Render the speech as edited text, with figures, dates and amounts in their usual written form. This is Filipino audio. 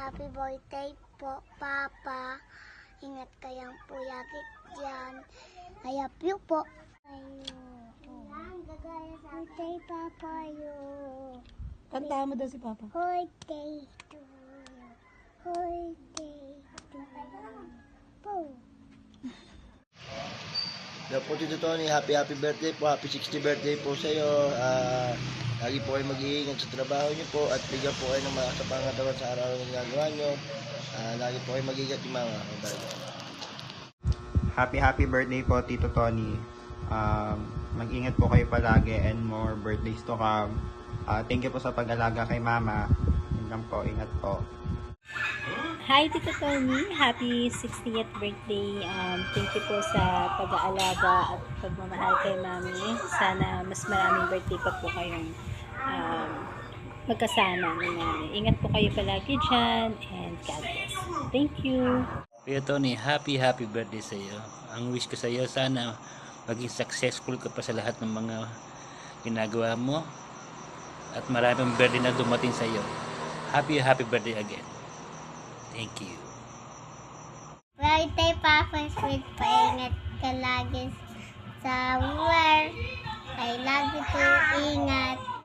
happy birthday po, Papa. Ingat kayang po lagi dyan. I love you po. Birthday, Papa, you. Kantahan mo daw si Papa. Birthday to you. Birthday to you. Po. Hello po Tito Tony, happy birthday po, happy 60th birthday po sa iyo. Lagi po kayo mag-iingat sa trabaho niyo po at bigyan po kayo ng malakas sa pangatawan sa araw ng ginagawa niyo. Lagi po kayo mag-iingat yung mga Happy birthday po Tito Tony. Mag-ingat po kayo palagi and more birthdays to come. Thank you po sa pag-alaga kay Mama. Yun lang po, ingat po. Hi Tito Tony, happy 60th birthday. Thank you po sa pag-aalaga at pagmamahal kay Mami. Sana mas maraming birthday pa po kayong magkasama ni Mami. Ingat po kayo palagi dyan and God bless. Thank you. Kuya Tony, happy birthday sa iyo. Ang wish ko sa iyo, sana maging successful ka pa sa lahat ng mga ginagawa mo at maraming birthday na dumating sa iyo. Happy birthday again. Thank you. Birthday, Papa, sweet pa. Ingat ka lagi sa work. I love you too. Ingat.